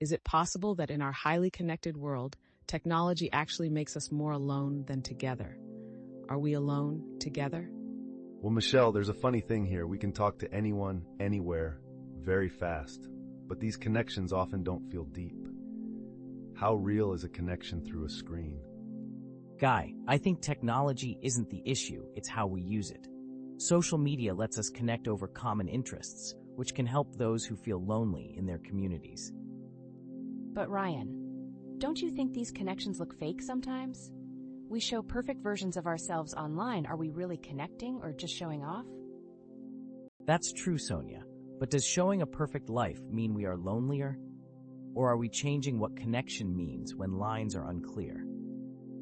Is it possible that in our highly connected world, technology actually makes us more alone than together? Are we alone together? Well, Michelle, there's a funny thing here. We can talk to anyone, anywhere, very fast. But these connections often don't feel deep. How real is a connection through a screen? Guy, I think technology isn't the issue, it's how we use it. Social media lets us connect over common interests, which can help those who feel lonely in their communities. But Ryan, don't you think these connections look fake sometimes? We show perfect versions of ourselves online. Are we really connecting or just showing off? That's true, Sonia. But does showing a perfect life mean we are lonelier? Or are we changing what connection means when lines are unclear?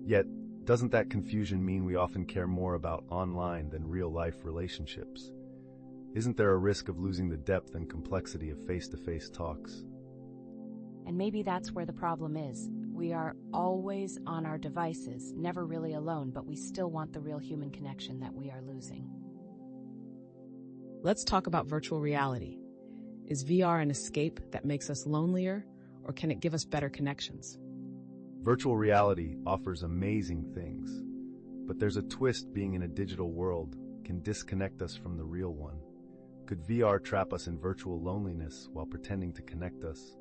Yet, doesn't that confusion mean we often care more about online than real-life relationships? Isn't there a risk of losing the depth and complexity of face-to-face talks? And maybe that's where the problem is. We are always on our devices, never really alone, but we still want the real human connection that we are losing. Let's talk about virtual reality. Is VR an escape that makes us lonelier, or can it give us better connections? Virtual reality offers amazing things, but there's a twist. Being in a digital world can disconnect us from the real one. Could VR trap us in virtual loneliness while pretending to connect us?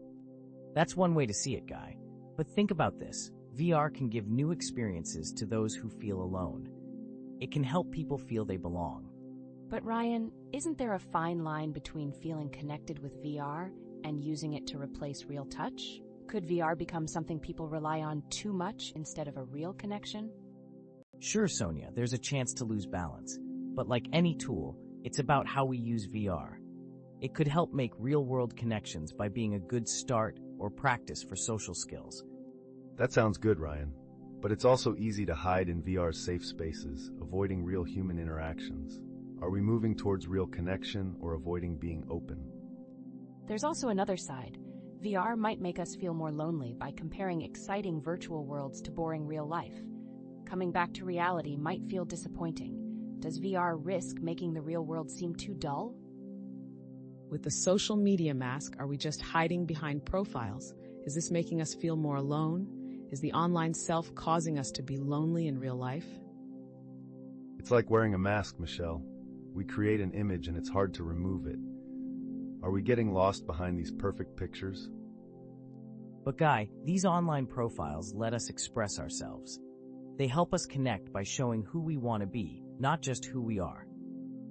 That's one way to see it, Guy. But think about this. VR can give new experiences to those who feel alone. It can help people feel they belong. But Ryan, isn't there a fine line between feeling connected with VR and using it to replace real touch? Could VR become something people rely on too much instead of a real connection? Sure, Sonia, there's a chance to lose balance. But like any tool, it's about how we use VR. It could help make real-world connections by being a good start or practice for social skills. That sounds good, Ryan. But it's also easy to hide in VR's safe spaces, avoiding real human interactions. Are we moving towards real connection or avoiding being open? There's also another side. VR might make us feel more lonely by comparing exciting virtual worlds to boring real life. Coming back to reality might feel disappointing. Does VR risk making the real world seem too dull? With the social media mask, are we just hiding behind profiles? Is this making us feel more alone? Is the online self causing us to be lonely in real life? It's like wearing a mask, Michelle. We create an image and it's hard to remove it. Are we getting lost behind these perfect pictures? But Guy, these online profiles let us express ourselves. They help us connect by showing who we want to be, not just who we are.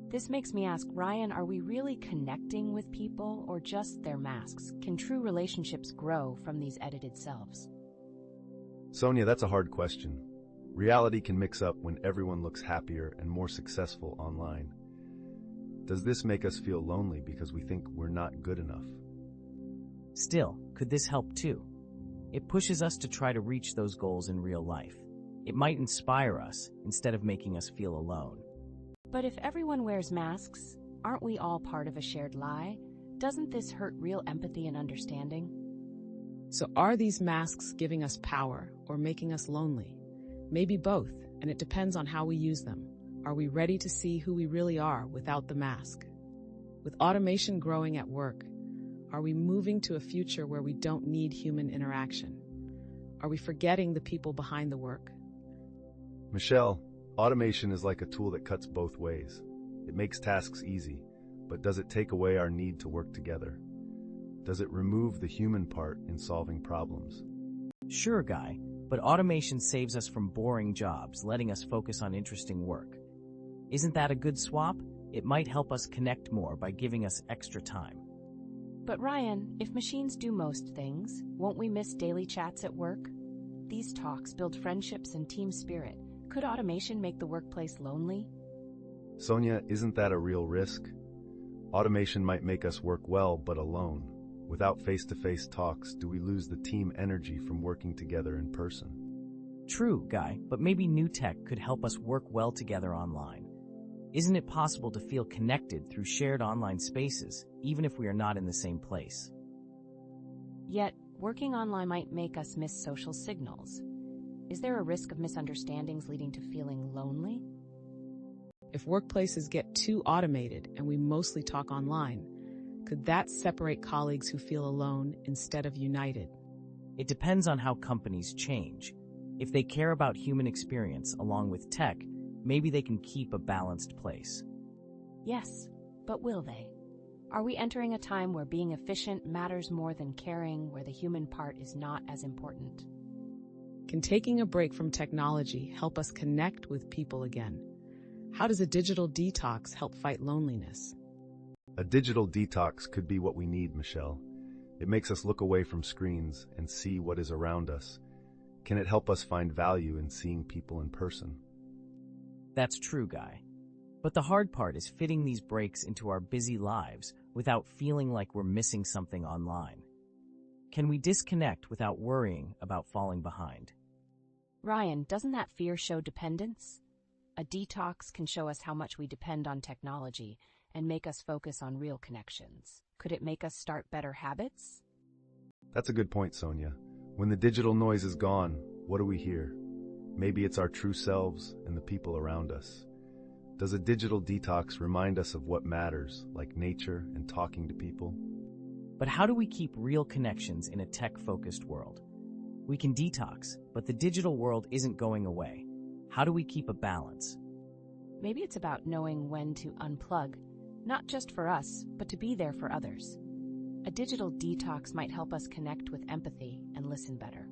This makes me ask, Ryan, are we really connecting with people or just their masks? Can true relationships grow from these edited selves? Sonia, that's a hard question. Reality can mix up when everyone looks happier and more successful online. Does this make us feel lonely because we think we're not good enough? Still, could this help too? It pushes us to try to reach those goals in real life. It might inspire us instead of making us feel alone. But if everyone wears masks, aren't we all part of a shared lie? Doesn't this hurt real empathy and understanding? So are these masks giving us power or making us lonely? Maybe both, and it depends on how we use them. Are we ready to see who we really are without the mask? With automation growing at work, are we moving to a future where we don't need human interaction? Are we forgetting the people behind the work? Michelle, automation is like a tool that cuts both ways. It makes tasks easy, but does it take away our need to work together? Does it remove the human part in solving problems? Sure, Guy, but automation saves us from boring jobs, letting us focus on interesting work. Isn't that a good swap? It might help us connect more by giving us extra time. But Ryan, if machines do most things, won't we miss daily chats at work? These talks build friendships and team spirit. Could automation make the workplace lonely? Sonia, isn't that a real risk? Automation might make us work well, but alone. Without face-to-face talks, do we lose the team energy from working together in person? True, Guy, but maybe new tech could help us work well together online. Isn't it possible to feel connected through shared online spaces, even if we are not in the same place? Yet, working online might make us miss social signals. Is there a risk of misunderstandings leading to feeling lonely? If workplaces get too automated and we mostly talk online, Could that separate colleagues who feel alone instead of united? It depends on how companies change. If they care about human experience along with tech, maybe they can keep a balanced place. Yes, but will they? Are we entering a time where being efficient matters more than caring, where the human part is not as important? Can taking a break from technology help us connect with people again? How does a digital detox help fight loneliness? A digital detox could be what we need, Michelle. It makes us look away from screens and see what is around us. Can it help us find value in seeing people in person? That's true, Guy. But the hard part is fitting these breaks into our busy lives without feeling like we're missing something online. Can we disconnect without worrying about falling behind? Ryan, doesn't that fear show dependence? A detox can show us how much we depend on technology and make us focus on real connections. Could it make us start better habits? That's a good point, Sonia. When the digital noise is gone, what do we hear? Maybe it's our true selves and the people around us. Does a digital detox remind us of what matters, like nature and talking to people? But how do we keep real connections in a tech-focused world? We can detox, but the digital world isn't going away. How do we keep a balance? Maybe it's about knowing when to unplug, not just for us, but to be there for others. A digital detox might help us connect with empathy and listen better.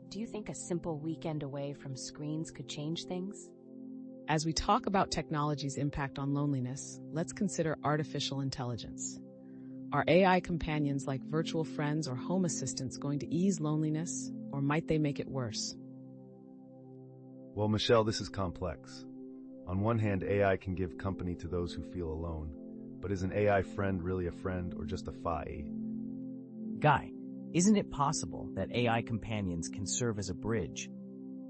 Do you think a simple weekend away from screens could change things? As we talk about technology's impact on loneliness, let's consider artificial intelligence. Are AI companions like virtual friends or home assistants going to ease loneliness, or might they make it worse? Well, Michelle, this is complex. On one hand, AI can give company to those who feel alone, but is an AI friend really a friend or just a FAI? Guy, isn't it possible that AI companions can serve as a bridge?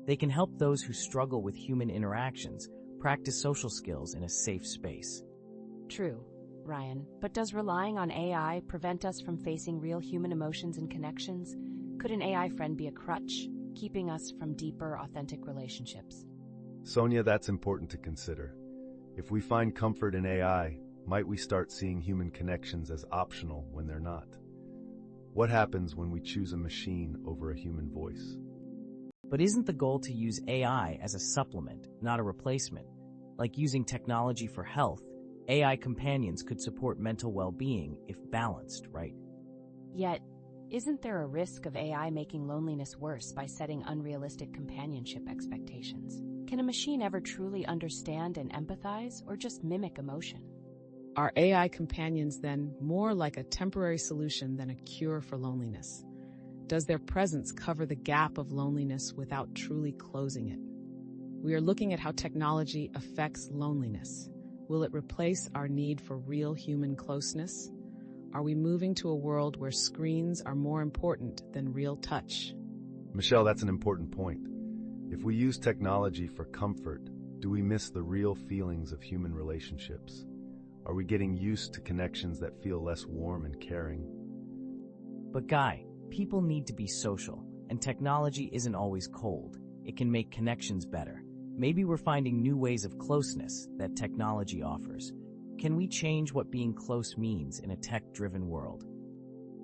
They can help those who struggle with human interactions practice social skills in a safe space. True, Ryan, but does relying on AI prevent us from facing real human emotions and connections? Could an AI friend be a crutch, keeping us from deeper, authentic relationships? Sonia, that's important to consider. If we find comfort in AI, might we start seeing human connections as optional when they're not? What happens when we choose a machine over a human voice? But isn't the goal to use AI as a supplement, not a replacement? Like using technology for health, AI companions could support mental well-being if balanced, right? Yet, isn't there a risk of AI making loneliness worse by setting unrealistic companionship expectations? Can a machine ever truly understand and empathize, or just mimic emotion? Are AI companions then more like a temporary solution than a cure for loneliness? Does their presence cover the gap of loneliness without truly closing it? We are looking at how technology affects loneliness. Will it replace our need for real human closeness? Are we moving to a world where screens are more important than real touch? Michelle, that's an important point. If we use technology for comfort, do we miss the real feelings of human relationships? Are we getting used to connections that feel less warm and caring? But Guy, people need to be social, and technology isn't always cold. It can make connections better. Maybe we're finding new ways of closeness that technology offers. Can we change what being close means in a tech-driven world?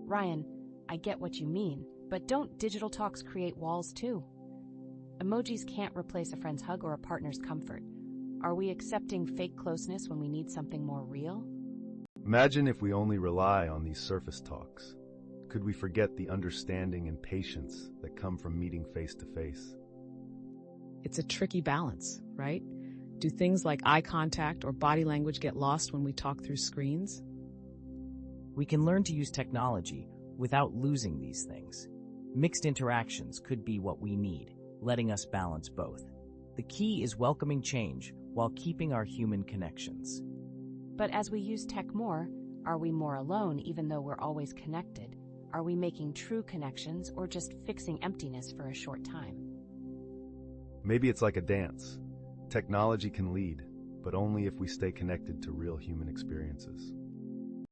Ryan, I get what you mean, but don't digital talks create walls too? Emojis can't replace a friend's hug or a partner's comfort. Are we accepting fake closeness when we need something more real? Imagine if we only rely on these surface talks. Could we forget the understanding and patience that come from meeting face to face? It's a tricky balance, right? Do things like eye contact or body language get lost when we talk through screens? We can learn to use technology without losing these things. Mixed interactions could be what we need, letting us balance both. The key is welcoming change while keeping our human connections. But as we use tech more, are we more alone even though we're always connected? Are we making true connections or just fixing emptiness for a short time? Maybe it's like a dance. Technology can lead, but only if we stay connected to real human experiences.